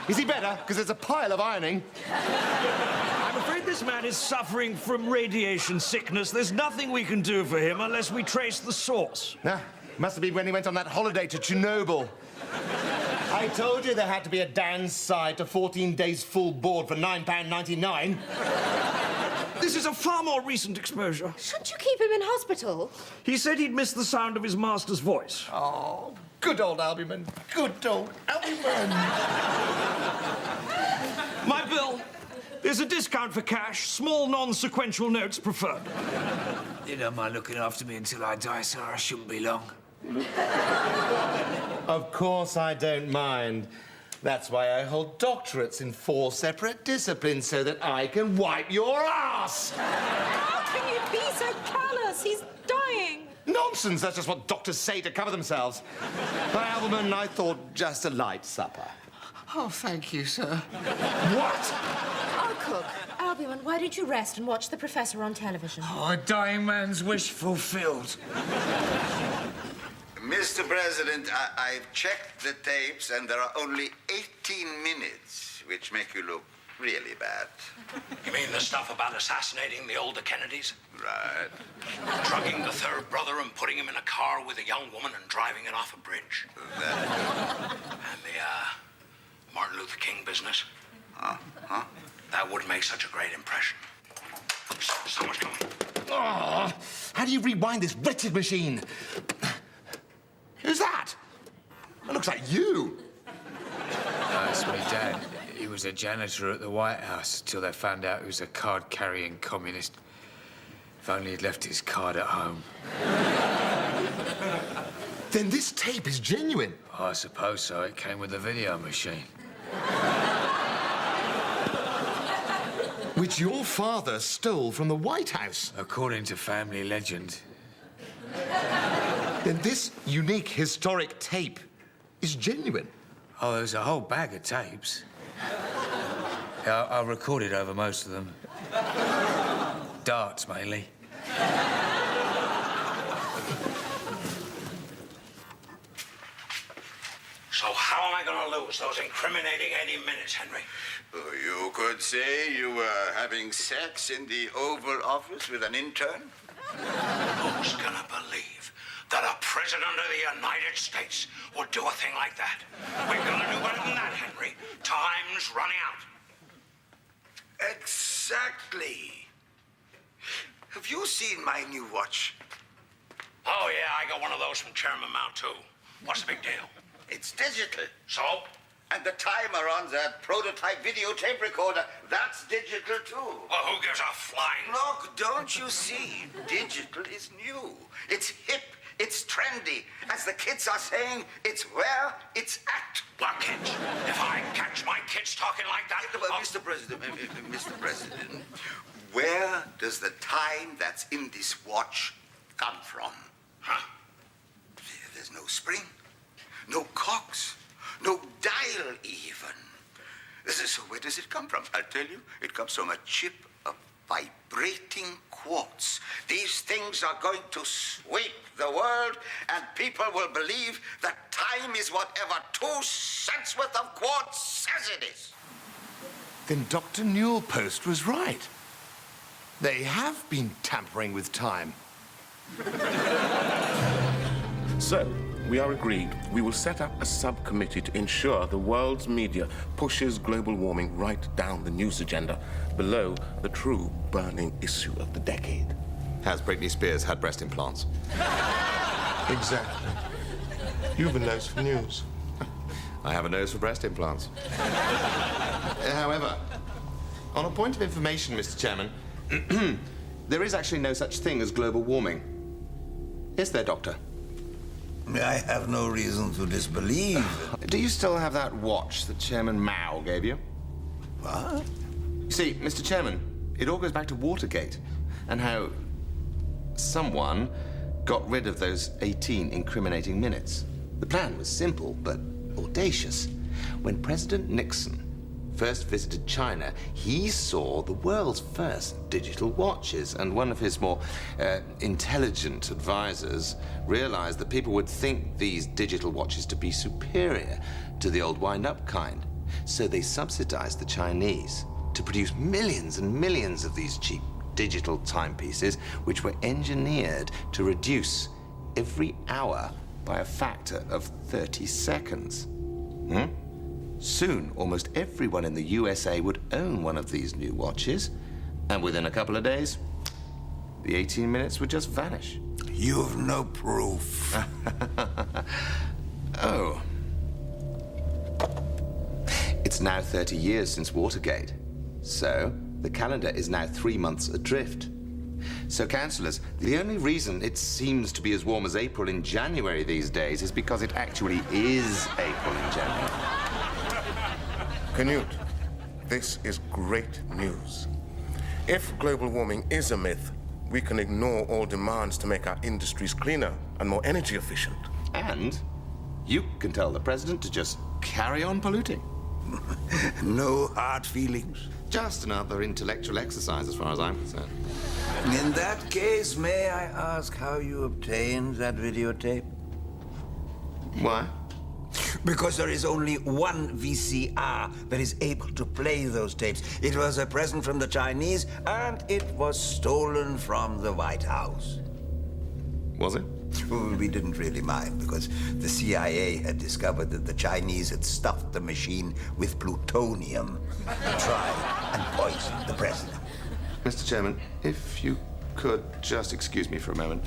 Is he better? Because there's a pile of ironing. I'm afraid this man is suffering from radiation sickness. There's nothing we can do for him unless we trace the source. Ah, must have been when he went on that holiday to Chernobyl. I told you there had to be a downside to 14 days full board for £9.99. This is a far more recent exposure. Shouldn't you keep him in hospital? He said he'd missed the sound of his master's voice. Oh, good old Albumen. Good old Albumen. My bill. There's a discount for cash. Small, non-sequential notes preferred. You don't mind looking after me until I die, sir. I shouldn't be long. Of course I don't mind. That's why I hold doctorates in 4 separate disciplines, so that I can wipe your ass! How can you be so callous? He's dying. Nonsense! That's just what doctors say to cover themselves. By Albumen, I thought just a light supper. Oh, thank you, sir. What? I'll cook. Albumen, why don't you rest and watch the professor on television? Oh, a dying man's wish fulfilled. Mr. President, I've checked the tapes, and there are only 18 minutes, which make you look really bad. You mean the stuff about assassinating the older Kennedys? Right. Drugging the third brother and putting him in a car with a young woman and driving it off a bridge? That... And the, Martin Luther King business? Huh? That would make such a great impression. Someone's coming. Oh, how do you rewind this wretched machine? Who's that? It looks like you. It's my dad. He was a janitor at the White House till they found out he was a card-carrying communist. If only he'd left his card at home. Then this tape is genuine. Oh, I suppose so. It came with the video machine. Which your father stole from the White House. According to family legend. Then this unique historic tape is genuine. Oh, there's a whole bag of tapes. Yeah, I recorded over most of them. Darts, mainly. So how am I going to lose those incriminating 80 minutes, Henry? You could say you were having sex in the Oval Office with an intern. Who's going to believe that a president of the United States would do a thing like that? We've got to do better than that, Henry. Time's running out. Exactly. Have you seen my new watch? Oh, yeah, I got one of those from Chairman Mao, too. What's the big deal? It's digital. So? And the timer on that prototype videotape recorder, that's digital, too. Well, who gives a flying... Look, don't you see? Digital is new. It's hip. It's trendy. As the kids are saying, it's where it's at. What kids? If I catch my kids talking like that... Mr. President, Mr. President, where does the time that's in this watch come from? Huh? There's no spring, no cogs, no dial even. So where does it come from? I'll tell you, it comes from a chip of vibrating quartz. These things are going to sweep the world, and people will believe that time is whatever 2 cents worth of quartz says it is. Then Dr. Newell-Post was right. They have been tampering with time. So, we are agreed. We will set up a subcommittee to ensure the world's media pushes global warming right down the news agenda, below the true burning issue of the decade. Has Britney Spears had breast implants? Exactly. You have a nose for news. I have a nose for breast implants. However, on a point of information, Mr. Chairman, there is actually no such thing as global warming. Is there, Doctor? I have no reason to disbelieve. Do you still have that watch that Chairman Mao gave you? What? You see, Mr. Chairman, it all goes back to Watergate and how someone got rid of those 18 incriminating minutes. The plan was simple, but audacious. When President Nixon first visited China, he saw the world's first digital watches, and one of his more intelligent advisors realized that people would think these digital watches to be superior to the old wind-up kind. So they subsidized the Chinese to produce millions and millions of these cheap digital timepieces, which were engineered to reduce every hour by a factor of 30 seconds. Soon, almost everyone in the USA would own one of these new watches, and within a couple of days, the 18 minutes would just vanish. You've no proof. Oh. It's now 30 years since Watergate, so the calendar is now 3 months adrift. So, councillors, the only reason it seems to be as warm as April in January these days is because it actually is April in January. Cnut, this is great news. If global warming is a myth, we can ignore all demands to make our industries cleaner and more energy efficient. And you can tell the president to just carry on polluting. No hard feelings. Just another intellectual exercise as far as I'm concerned. In that case, may I ask how you obtained that videotape? Why? Because there is only one VCR that is able to play those tapes. It was a present from the Chinese, and it was stolen from the White House. Was it? Well, we didn't really mind, because the CIA had discovered that the Chinese had stuffed the machine with plutonium to try and poison the president. Mr. Chairman, if you could just excuse me for a moment.